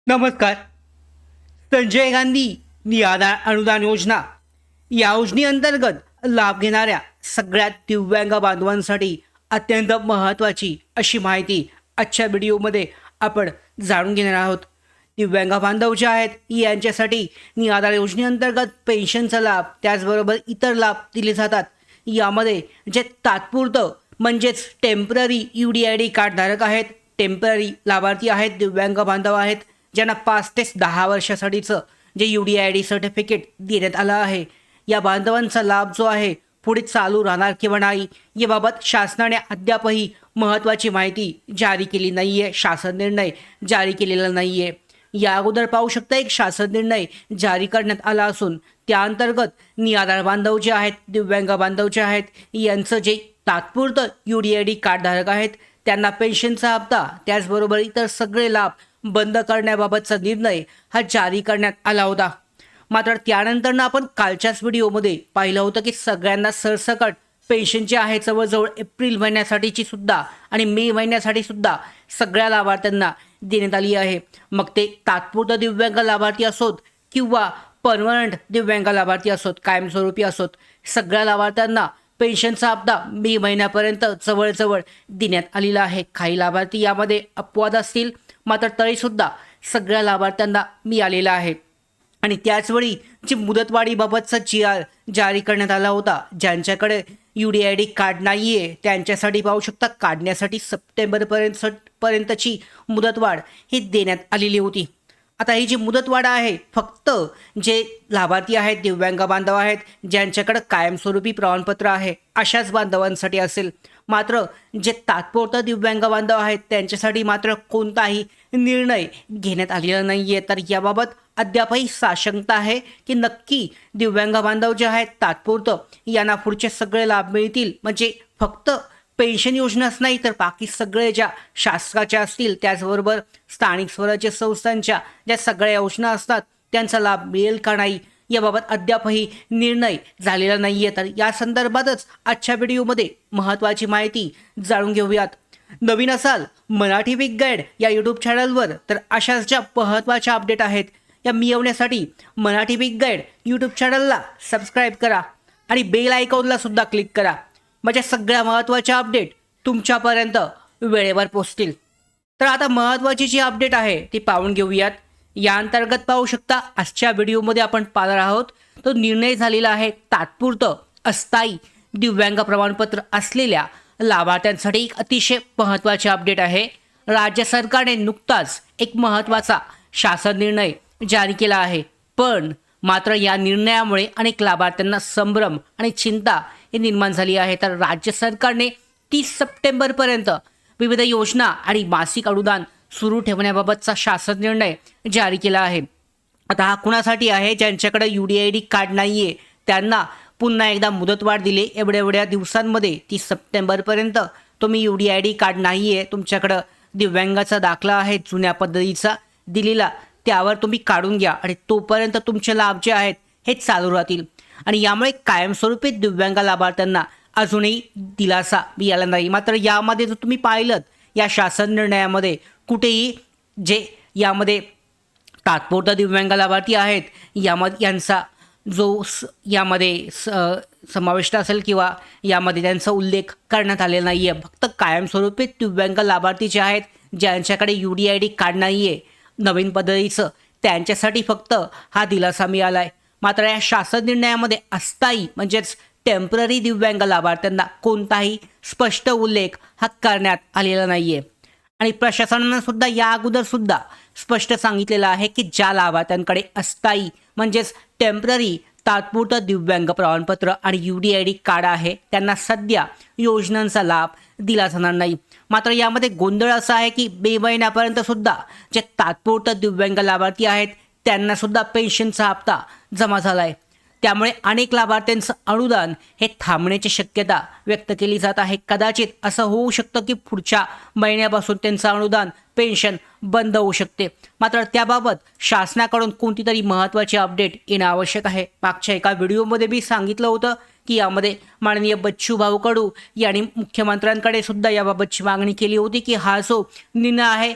नमस्कार. संजय गांधी निराधार अनुदान योजना या योजनेअंतर्गत लाभ घेणाऱ्या सगळ्यात दिव्यांग बांधवांसाठी अत्यंत महत्त्वाची अशी माहिती आजच्या व्हिडिओमध्ये आपण जाणून घेणार आहोत. दिव्यांग बांधव जे आहेत यांच्यासाठी निराधार योजनेअंतर्गत पेन्शनचा लाभ त्याचबरोबर इतर लाभ दिले जातात. यामध्ये जे तात्पुरतं म्हणजेच टेम्पररी UDID कार्ड धारक आहेत, टेम्पररी लाभार्थी आहेत, दिव्यांग बांधव आहेत ज्यांना 5 ते 10 वर्षासाठीचं जे UDID सर्टिफिकेट देण्यात आलं आहे, या बांधवांचा लाभ जो आहे पुढे चालू राहणार किंवा नाही याबाबत शासनाने अद्यापही महत्त्वाची माहिती जारी केली नाही आहे. शासन निर्णय जारी केलेला नाही आहे. या अगोदर पाहू शकता एक शासन निर्णय जारी करण्यात आला असून त्या अंतर्गत निराधार बांधव जे आहेत, दिव्यांग बांधव जे आहेत यांचं जे तात्पुरतं UDID कार्ड धारक आहेत त्यांना पेन्शनचा हप्ता त्याचबरोबर इतर सगळे लाभ बंद करण्याबाबतचा निर्णय हा जारी करण्यात आला होता. मात्र त्यानंतरनं आपण कालच्याच व्हिडिओमध्ये पाहिलं होतं की सगळ्यांना सरसकट पेन्शन जे आहे जवळजवळ एप्रिल महिन्यासाठीची सुद्धा आणि मे महिन्यासाठी सुद्धा सगळ्या लाभार्थ्यांना देण्यात आली आहे. मग ते तात्पुरतं दिव्यांग लाभार्थी असोत किंवा परमनंट दिव्यांग लाभार्थी असोत, कायमस्वरूपी असोत, सगळ्या लाभार्थ्यांना पेन्शनचा हप्ता मे महिन्यापर्यंत जवळजवळ देण्यात आलेला आहे. काही लाभार्थी यामध्ये अपवाद असतील, मात्र तरीसुद्धा सगळ्या लाभार्थ्यांना मिळालेला आहे. आणि त्याचवेळी जी मुदतवाढीबाबतचा GR जारी करण्यात आला होता, ज्यांच्याकडे UDID कार्ड नाही आहे त्यांच्यासाठी पाहू शकता काढण्यासाठी सप्टेंबरपर्यंतची मुदतवाढ ही देण्यात आलेली होती. आता ही जी मुदतवाढ आहे फक्त जे लाभार्थी आहेत, दिव्यांग बांधव आहेत, ज्यांच्याकडे कायमस्वरूपी प्रमाणपत्र आहे अशाच बांधवांसाठी असेल. मात्र जे तात्पुरतं दिव्यांग बांधव आहेत त्यांच्यासाठी मात्र कोणताही निर्णय घेण्यात आलेला नाही आहे. तर याबाबत अद्यापही साशंकता आहे की नक्की दिव्यांग बांधव जे आहेत तात्पुरतं यांना पुढचे सगळे लाभ मिळतील, म्हणजे फक्त पेन्शन योजनाच नाही तर बाकी सगळे ज्या शासनाच्या असतील त्याचबरोबर स्थानिक स्वराज्य संस्थांच्या ज्या सगळ्या योजना असतात त्यांचा लाभ मिळेल का नाही याबाबत अद्यापही निर्णय झालेला नाही आहे. तर या संदर्भातच आजच्या व्हिडिओमध्ये महत्त्वाची माहिती जाणून घेऊयात. नवीन असाल मराठी बिग गाईड या यूट्यूब चॅनलवर तर अशाच ज्या महत्त्वाच्या अपडेट आहेत या मिळवण्यासाठी मराठी बिग गाईड यूट्यूब चॅनलला सबस्क्राईब करा आणि बेल आयकॉनला सुद्धा क्लिक करा, म्हणजे सगळ्या महत्त्वाच्या अपडेट तुमच्यापर्यंत वेळेवर पोहोचतील. तर आता महत्त्वाची जी अपडेट आहे ती पाहून घेऊयात. या अंतर्गत पाहू शकता आजच्या व्हिडिओमध्ये आपण पाहणार आहोत तो निर्णय झालेला आहे तात्पुरतं अस्थायी दिव्यांग प्रमाणपत्र असलेल्या लाभार्थ्यांसाठी एक अतिशय महत्त्वाची अपडेट आहे. राज्य सरकारने नुकताच एक महत्त्वाचा शासन निर्णय जारी केला आहे, पण मात्र या निर्णयामुळे अनेक लाभार्थ्यांना संभ्रम आणि चिंता ही निर्माण झाली आहे. तर राज्य सरकारने 30 सप्टेंबरपर्यंत विविध योजना आणि मासिक अनुदान सुरू ठेवण्याबाबतचा शासन निर्णय जारी केला आहे. आता हा कुणासाठी आहे? ज्यांच्याकडे UDID कार्ड नाही आहे त्यांना पुन्हा एकदा मुदतवाढ दिली. एवढ्या दिवसांमध्ये 30 सप्टेंबरपर्यंत तुम्ही UDID कार्ड नाही आहे, तुमच्याकडं दिव्यांगाचा दाखला आहे जुन्या पद्धतीचा दिलेला, त्यावर तुम्ही काढून घ्या आणि तोपर्यंत तुमचे लाभ जे आहेत हे चालू राहतील. आणि यामुळे कायमस्वरूपी दिव्यांग लाभार्थ्यांना अजूनही दिलासा मिळाला नाही. मात्र यामध्ये जर तुम्ही पाहिलं या शासन निर्णयामध्ये कुठेही जे यामध्ये तात्पुरता दिव्यांग लाभार्थी आहेत यांचा जो यामध्ये समाविष्ट असेल किंवा यामध्ये त्यांचा उल्लेख करण्यात आलेला नाही आहे. फक्त कायमस्वरूपी दिव्यांग लाभार्थी जे आहेत ज्यांच्याकडे UDID कार्ड नाही आहे नवीन पद्धतीचं त्यांच्यासाठी फक्त हा दिलासा मिळाला आहे. मात्र या शासन निर्णयामध्ये अस्थायी म्हणजेच टेम्पररी दिव्यांग लाभार्थ्यांना कोणताही स्पष्ट उल्लेख हा करण्यात आलेला नाही आहे. आणि प्रशासनानं सुद्धा या अगोदर सुद्धा स्पष्ट सांगितलेलं आहे की ज्या लाभार्थ्यांकडे अस्थायी म्हणजेच टेम्पररी तात्पुरतं दिव्यांग प्रमाणपत्र आणि UDID कार्ड आहे त्यांना सध्या योजनांचा लाभ दिला जाणार नाही. मात्र यामध्ये गोंधळ असा आहे की मे महिन्यापर्यंत सुद्धा जे तात्पुरतं दिव्यांग लाभार्थी आहेत त्यांना सुद्धा पेन्शनचा हप्ता जमा झाला आहे. त्यामुळे अनेक लाभार्थ्यांचं अनुदान हे थांबण्याची शक्यता व्यक्त केली जात आहे. कदाचित असं होऊ शकतं की पुढच्या महिन्यापासून त्यांचं अनुदान पेन्शन बंद होऊ शकते. मात्र त्याबाबत शासनाकडून कोणती तरी महत्त्वाची अपडेट येणं आवश्यक आहे. मागच्या एका व्हिडिओमध्ये मी सांगितलं होतं की यामध्ये माननीय बच्चूभाऊ कडू यांनी मुख्यमंत्र्यांकडे सुद्धा याबाबतची मागणी केली होती की हा जो निर्णय आहे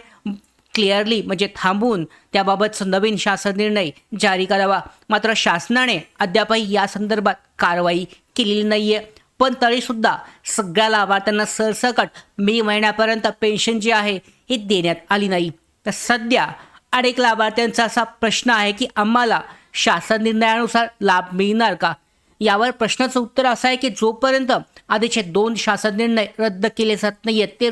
क्लिअरली म्हणजे थांबवून त्याबाबतचा नवीन शासन निर्णय जारी करावा. मात्र शासनाने अद्यापही या संदर्भात कारवाई केलेली नाहीये. पण तरीसुद्धा सगळ्या लाभार्थ्यांना सरसकट मे महिन्यापर्यंत पेन्शन जी आहे ही देण्यात आली नाही. तर सध्या अनेक लाभार्थ्यांचा असा प्रश्न आहे की आम्हाला शासन निर्णयानुसार लाभ मिळणार का. यावर प्रश्नाचं उत्तर असं आहे की जोपर्यंत आधीचे 2 शासन निर्णय रद्द केले जात नाही आहेत, ते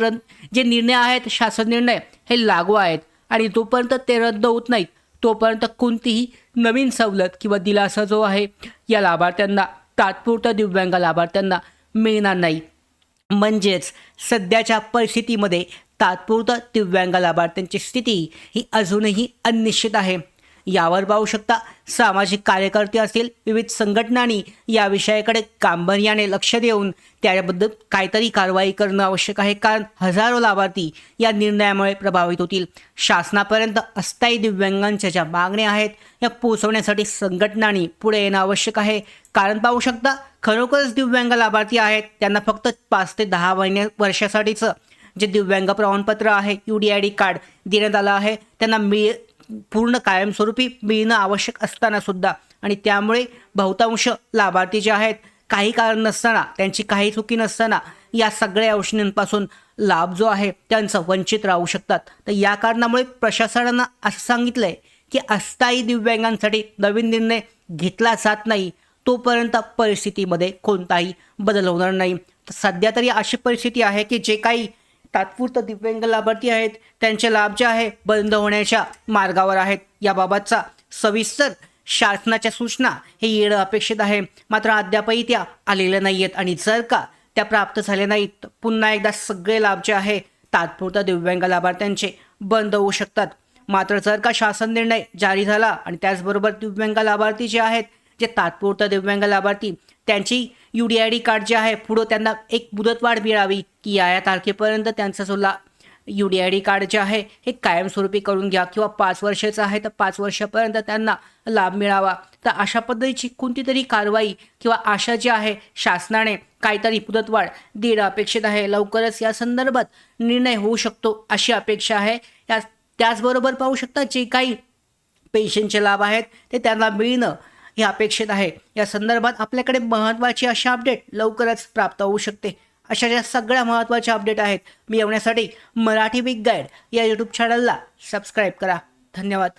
जे निर्णय आहेत शासन निर्णय हे लागू आहेत आणि जोपर्यंत ते रद्द होत नाहीत तोपर्यंत कोणतीही नवीन सवलत किंवा दिलासा जो आहे या लाभार्थ्यांना, तात्पुरता दिव्यांग लाभार्थ्यांना मिळणार नाही. म्हणजेच सध्याच्या परिस्थितीमध्ये तात्पुरता दिव्यांग लाभार्थ्यांची स्थिती ही अजूनही अनिश्चित आहे. यावर पाहू शकता सामाजिक कार्यकर्ते असतील, विविध संघटनांनी या विषयाकडे गांभीर्याने लक्ष देऊन त्याबद्दल काहीतरी कारवाई करणं आवश्यक आहे. कारण हजारो लाभार्थी या निर्णयामुळे प्रभावित होतील. शासनापर्यंत अस्थायी दिव्यांगांच्या ज्या मागण्या आहेत या पोहोचवण्यासाठी संघटनांनी पुढे येणं आवश्यक आहे. कारण पाहू शकता खरोखरच दिव्यांग लाभार्थी आहेत त्यांना फक्त 5 ते 10 वर्षासाठीचं जे दिव्यांग प्रमाणपत्र आहे UDID कार्ड देण्यात आलं आहे. त्यांना पूर्ण कायमस्वरूपी मिळणं आवश्यक असताना सुद्धा आणि त्यामुळे बहुतांश लाभार्थी जे आहेत काही कारण नसताना, त्यांची काही चुकी नसताना या सगळ्या योजनांपासून लाभ जो आहे त्यांचं वंचित राहू शकतात. तर या कारणामुळे प्रशासनानं असं सांगितलं आहे की अस्थायी दिव्यांगांसाठी नवीन निर्णय घेतला जात नाही तोपर्यंत परिस्थितीमध्ये कोणताही बदल होणार नाही. तर सध्या तरी अशी परिस्थिती आहे की जे काही तात्पुरतं दिव्यांग लाभार्थी आहेत त्यांचे लाभ जे आहे बंद होण्याच्या मार्गावर आहेत. याबाबतचा सविस्तर शासनाच्या सूचना हे येणं अपेक्षित आहे. मात्र अद्यापही त्या आलेल्या नाही आहेत आणि जर का त्या प्राप्त झाल्या नाहीत तर पुन्हा एकदा सगळे लाभ जे आहे तात्पुरता दिव्यांग लाभार्थ्यांचे बंद होऊ शकतात. मात्र जर का शासन निर्णय जारी झाला आणि त्याचबरोबर दिव्यांग लाभार्थी जे आहेत, जे तात्पुरता दिव्यांग लाभार्थी त्यांची UDID कार्ड जे आहे पुढं त्यांना एक मुदतवाढ मिळावी की या तारखेपर्यंत त्यांचा जो UDID कार्ड जे आहे हे कायमस्वरूपी करून घ्या किंवा 5 वर्षाचं आहे तर 5 वर्षापर्यंत त्यांना लाभ मिळावा. तर अशा पद्धतीची कोणतीतरी कारवाई किंवा आशा जी आहे शासनाने काहीतरी मुदतवाढ देणं अपेक्षित आहे. लवकरच या संदर्भात निर्णय होऊ शकतो अशी अपेक्षा आहे. त्याचबरोबर पाहू शकता जे काही पेन्शनचे लाभ आहेत ते त्यांना मिळणं हे अपेक्षित आहे. या संदर्भात आपल्याकडे महत्त्वाची अशी अपडेट लवकरच प्राप्त होऊ शकते. अशा ज्या सगळ्या महत्त्वाच्या अपडेट आहेत मी येण्यासाठी मराठी बिग गाईड या YouTube चॅनलला सबस्क्राईब करा. धन्यवाद.